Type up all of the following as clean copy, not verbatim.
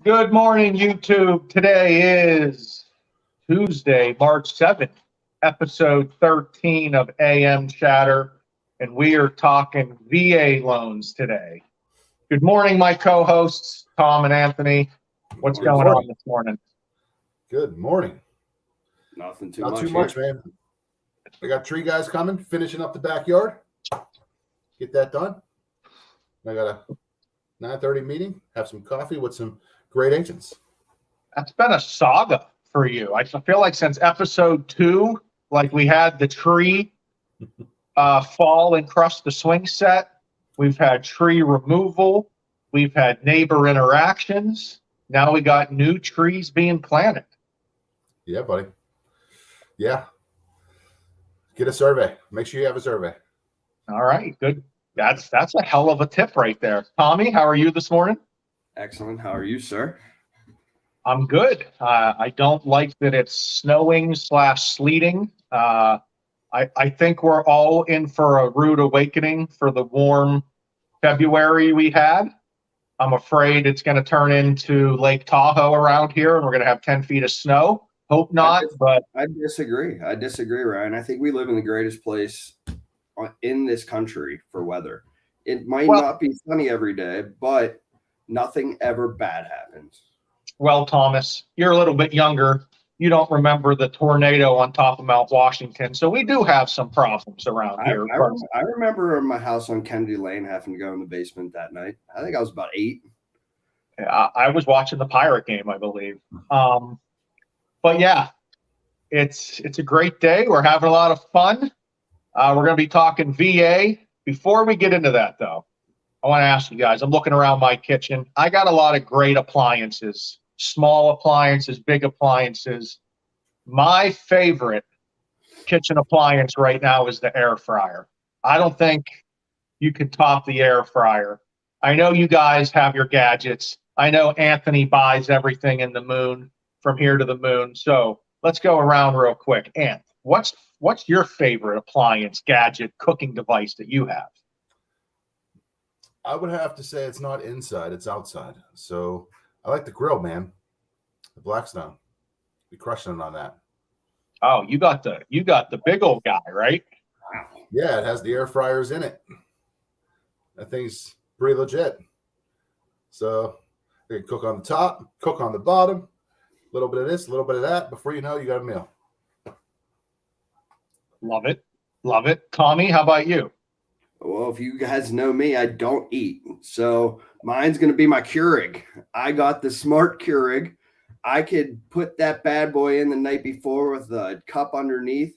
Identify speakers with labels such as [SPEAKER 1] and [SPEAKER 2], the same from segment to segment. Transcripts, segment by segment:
[SPEAKER 1] Good morning, YouTube. Today is Tuesday, March 7th, episode 13 of AM Chatter, and we are talking VA loans today. Good morning, my co-hosts, Tom and Anthony. What's going on this morning?
[SPEAKER 2] Good morning.
[SPEAKER 3] Nothing too
[SPEAKER 2] Not
[SPEAKER 3] much.
[SPEAKER 2] too much, man. I got tree guys coming, finishing up the backyard. Get that done. I got a 9:30 meeting. Have some coffee with some great agents.
[SPEAKER 1] That's been a saga for you. I feel like since episode 2, like we had the tree fall and crush the swing set. We've had tree removal. We've had neighbor interactions. Now we got new trees being planted.
[SPEAKER 2] Yeah, buddy. Yeah. Get a survey. Make sure you have a survey.
[SPEAKER 1] All right, good. That's a hell of a tip right there. Tommy, how are you this morning?
[SPEAKER 3] Excellent. How are you, sir?
[SPEAKER 1] I'm good. I don't like that it's snowing / sleeting. I think we're all in for a rude awakening for the warm February we had. I'm afraid it's going to turn into Lake Tahoe around here, and we're going to have 10 feet of snow. Hope not, but
[SPEAKER 3] I disagree. I disagree, Ryan. I think we live in the greatest place in this country for weather. It might not be sunny every day, but nothing ever bad happens.
[SPEAKER 1] Well, Thomas, you're a little bit younger. You don't remember the tornado on top of Mount Washington. So we do have some problems around here.
[SPEAKER 3] I remember my house on Kennedy Lane having to go in the basement that night. I think I was about 8.
[SPEAKER 1] I was watching the Pirate game, I believe. But yeah, it's a great day. We're having a lot of fun. We're going to be talking VA. Before we get into that, though, I want to ask you guys, I'm looking around my kitchen. I got a lot of great appliances, small appliances, big appliances. My favorite kitchen appliance right now is the air fryer. I don't think you can top the air fryer. I know you guys have your gadgets. I know Anthony buys everything in the moon, from here to the moon. So let's go around real quick. Anth, what's your favorite appliance, gadget, cooking device that you have?
[SPEAKER 2] I would have to say it's not inside, it's outside. So I like the grill, man. The Blackstone. Be crushing it on that.
[SPEAKER 1] Oh, you got the big old guy, right?
[SPEAKER 2] Yeah, it has the air fryers in it. That thing's pretty legit. So you can cook on the top, cook on the bottom, a little bit of this, a little bit of that. Before you know, you got a meal.
[SPEAKER 1] Love it. Love it. Tommy, how about you?
[SPEAKER 3] Well, if you guys know me, I don't eat. So mine's going to be my Keurig. I got the smart Keurig. I could put that bad boy in the night before with a cup underneath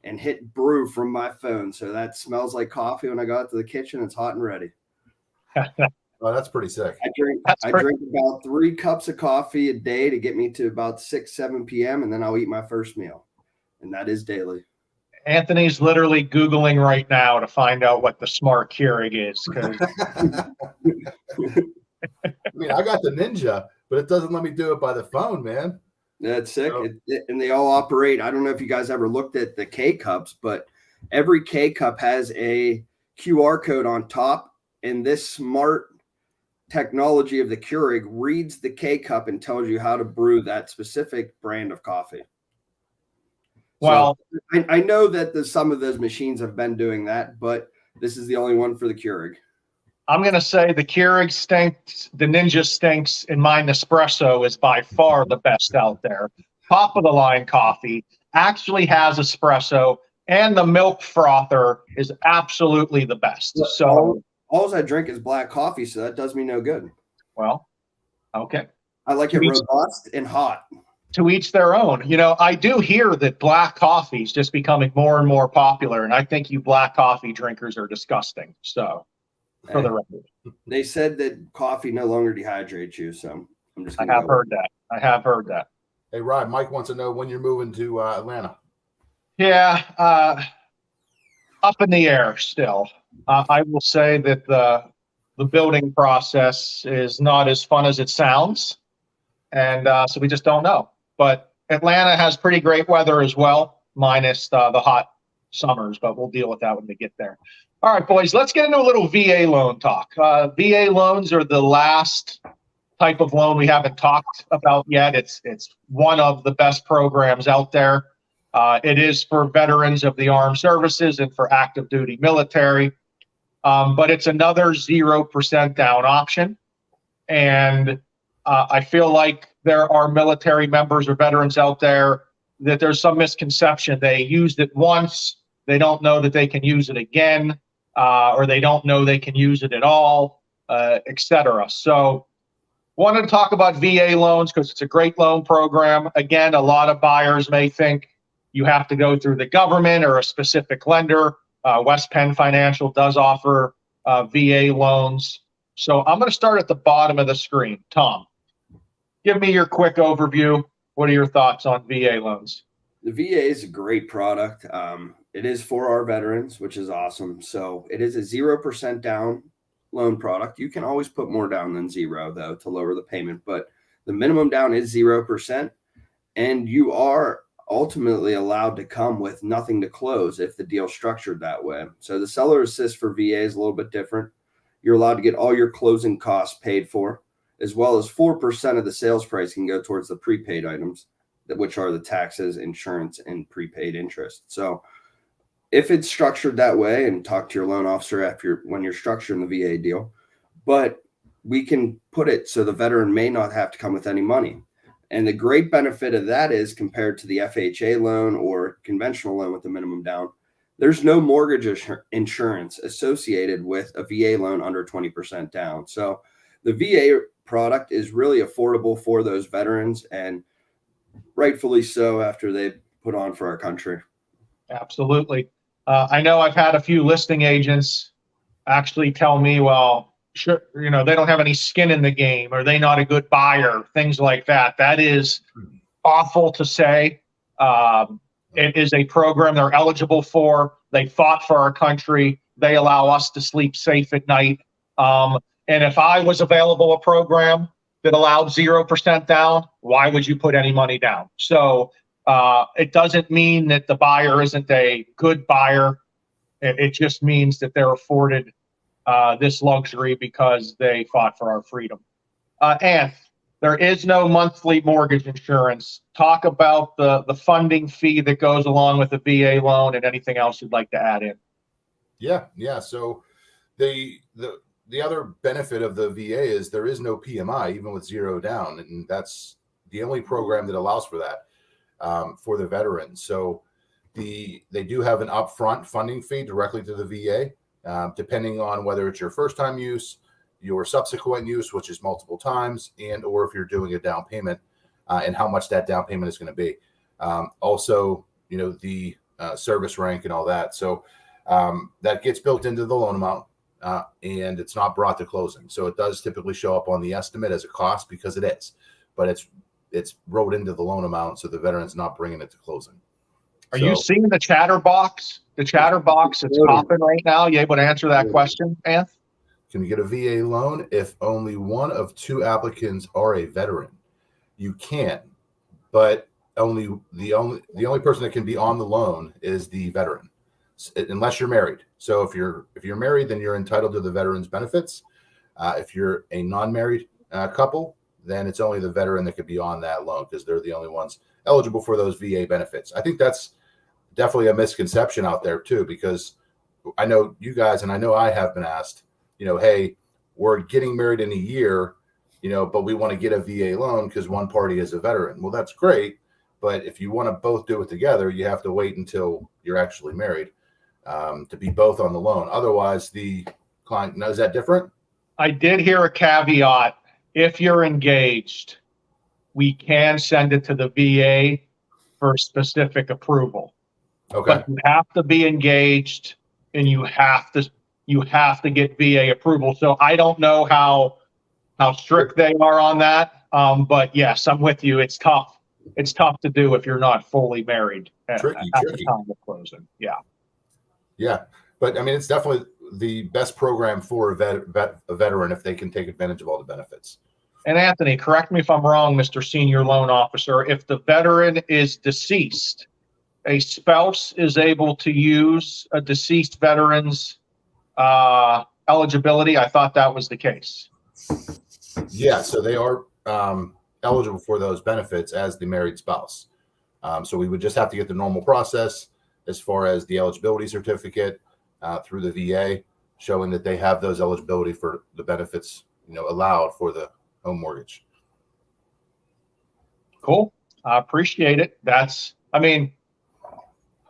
[SPEAKER 3] and hit brew from my phone. So that smells like coffee when I go out to the kitchen. It's hot and ready.
[SPEAKER 2] Oh, that's pretty sick.
[SPEAKER 3] I drink about 3 cups of coffee a day to get me to about 6, 7 p.m. And then I'll eat my first meal. And that is daily.
[SPEAKER 1] Anthony's literally Googling right now to find out what the smart Keurig is.
[SPEAKER 2] I mean, I got the Ninja, but it doesn't let me do it by the phone, man.
[SPEAKER 3] That's sick. And they all operate. I don't know if you guys ever looked at the K-Cups, but every K-Cup has a QR code on top. And this smart technology of the Keurig reads the K-Cup and tells you how to brew that specific brand of coffee.
[SPEAKER 1] Well,
[SPEAKER 3] so I know that some of those machines have been doing that, but this is the only one for the Keurig.
[SPEAKER 1] I'm going to say the Keurig stinks, the Ninja stinks, and my Nespresso is by far the best out there. Top of the line coffee actually has espresso, and the milk frother is absolutely the best. So
[SPEAKER 3] all I drink is black coffee, so that does me no good.
[SPEAKER 1] Well, okay.
[SPEAKER 3] I like it robust and hot.
[SPEAKER 1] To each their own. You know, I do hear that black coffee is just becoming more and more popular, and I think you black coffee drinkers are disgusting. So, for the record,
[SPEAKER 3] they said that coffee no longer dehydrates you. So I'm just.
[SPEAKER 1] I have heard that.
[SPEAKER 2] Hey, Rod, Mike wants to know when you're moving to Atlanta.
[SPEAKER 1] Yeah, up in the air still. I will say that the building process is not as fun as it sounds, and so we just don't know. But Atlanta has pretty great weather as well, minus the hot summers, but we'll deal with that when we get there. All right, boys, let's get into a little VA loan talk. VA loans are the last type of loan we haven't talked about yet. It's one of the best programs out there. It is for veterans of the armed services and for active duty military, but it's another 0% down option. And I feel like there are military members or veterans out there that there's some misconception. They used it once, they don't know that they can use it again, or they don't know they can use it at all, etc. So wanted to talk about VA loans because it's a great loan program. Again, a lot of buyers may think you have to go through the government or a specific lender. West Penn Financial does offer VA loans. So I'm going to start at the bottom of the screen. Tom, give me your quick overview. What are your thoughts on VA loans?
[SPEAKER 3] The VA is a great product. It is for our veterans, which is awesome. So it is a 0% down loan product. You can always put more down than 0, though, to lower the payment. But the minimum down is 0%. And you are ultimately allowed to come with nothing to close if the deal's structured that way. So the seller assist for VA is a little bit different. You're allowed to get all your closing costs paid for, as well as 4% of the sales price can go towards the prepaid items, which are the taxes, insurance, and prepaid interest. So if it's structured that way, and talk to your loan officer when you're structuring the VA deal, but we can put it so the veteran may not have to come with any money. And the great benefit of that is, compared to the FHA loan or conventional loan with the minimum down, there's no mortgage insurance associated with a VA loan under 20% down. So the VA product is really affordable for those veterans, and rightfully so after they put on for our country.
[SPEAKER 1] Absolutely. I know I've had a few listing agents actually tell me, well, sure, they don't have any skin in the game, or they not a good buyer, things like that. That is awful to say. It is a program they're eligible for. They fought for our country. They allow us to sleep safe at night. And if I was available a program that allowed 0% down, why would you put any money down? So it doesn't mean that the buyer isn't a good buyer. It just means that they're afforded this luxury because they fought for our freedom. And there is no monthly mortgage insurance. Talk about the funding fee that goes along with the VA loan and anything else you'd like to add in.
[SPEAKER 2] Yeah. So the other benefit of the VA is there is no PMI, even with 0 down, and that's the only program that allows for that for the veterans. So they do have an upfront funding fee directly to the VA, depending on whether it's your first time use, your subsequent use, which is multiple times, and or if you're doing a down payment, and how much that down payment is going to be. Also, the service rank and all that. So that gets built into the loan amount, and it's not brought to closing. So it does typically show up on the estimate as a cost, because it is, but it's wrote into the loan amount, so the veteran's not bringing it to closing.
[SPEAKER 1] Are you seeing the chatter box? The chatter box that's popping right now? You able to answer that question, Anth?
[SPEAKER 2] Can we get a VA loan if only one of 2 applicants are a veteran? You can, but the only person that can be on the loan is the veteran, unless you're married. So if you're married, then you're entitled to the veteran's benefits. If you're a non-married couple, then it's only the veteran that could be on that loan, because they're the only ones eligible for those VA benefits. I think that's definitely a misconception out there too, because I know you guys, and I know I have been asked, hey, we're getting married in a year, but we want to get a VA loan because one party is a veteran. Well, that's great. But if you want to both do it together, you have to wait until you're actually married to be both on the loan. Otherwise, the client, now, is that different?
[SPEAKER 1] I did hear a caveat. If you're engaged, we can send it to the VA for specific approval.
[SPEAKER 2] Okay.
[SPEAKER 1] But you have to be engaged, and you have to get VA approval. So I don't know how strict they are on that. But yes, I'm with you. It's tough. It's tough to do if you're not fully married at the time of closing. Yeah.
[SPEAKER 2] But I mean, it's definitely the best program for a veteran if they can take advantage of all the benefits.
[SPEAKER 1] And Anthony, correct me if I'm wrong, Mr. Senior Loan Officer. If the veteran is deceased, a spouse is able to use a deceased veteran's eligibility. I thought that was the case.
[SPEAKER 2] Yeah, so they are eligible for those benefits as the married spouse. So we would just have to get the normal process as far as the eligibility certificate through the VA, showing that they have those eligibility for the benefits, allowed for the home mortgage.
[SPEAKER 1] Cool. I appreciate it.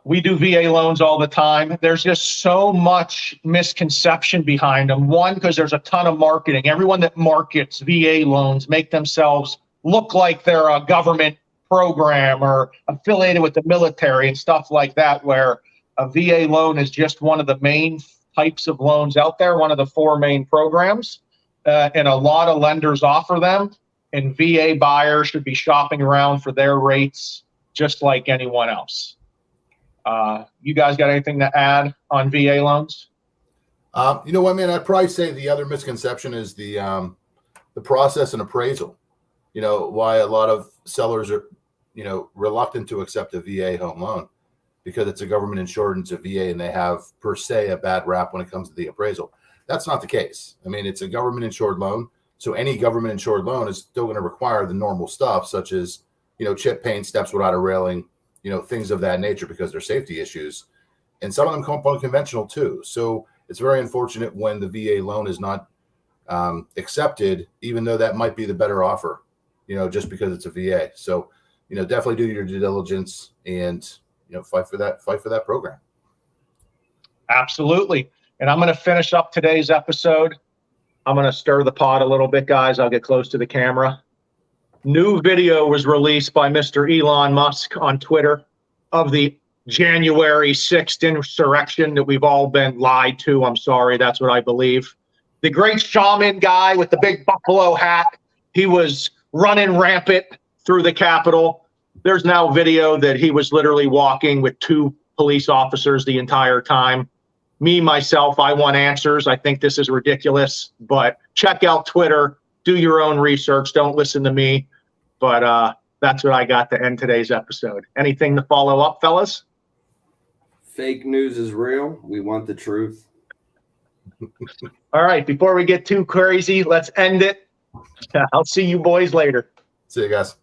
[SPEAKER 1] We do VA loans all the time. There's just so much misconception behind them. One, because there's a ton of marketing. Everyone that markets VA loans make themselves look like they're a government program or affiliated with the military and stuff like that, where a VA loan is just one of the main types of loans out there, one of the 4 main programs. And a lot of lenders offer them. And VA buyers should be shopping around for their rates just like anyone else. You guys got anything to add on VA loans?
[SPEAKER 2] You know what, man? I'd probably say the other misconception is the process and appraisal. Why a lot of sellers are, reluctant to accept a VA home loan, because it's a government insured, it's a VA, and they have per se a bad rap when it comes to the appraisal. That's not the case. It's a government insured loan. So any government insured loan is still going to require the normal stuff, such as, chip paint, steps without a railing, things of that nature, because they're safety issues. And some of them come up unconventional too. So it's very unfortunate when the VA loan is not accepted, even though that might be the better offer, just because it's a VA. So, definitely do your due diligence and, fight for that program.
[SPEAKER 1] Absolutely. And I'm going to finish up today's episode. I'm going to stir the pot a little bit, guys. I'll get close to the camera. New video was released by Mr. Elon Musk on Twitter of the January 6th insurrection that we've all been lied to. I'm sorry, that's what I believe. The great shaman guy with the big buffalo hat, he was running rampant through the Capitol. There's now video that he was literally walking with 2 police officers the entire time. Me, myself, I want answers. I think this is ridiculous, but check out Twitter. Do your own research. Don't listen to me. But that's what I got to end today's episode. Anything to follow up, fellas?
[SPEAKER 3] Fake news is real. We want the truth.
[SPEAKER 1] All right. Before we get too crazy, let's end it. I'll see you boys later.
[SPEAKER 2] See you guys.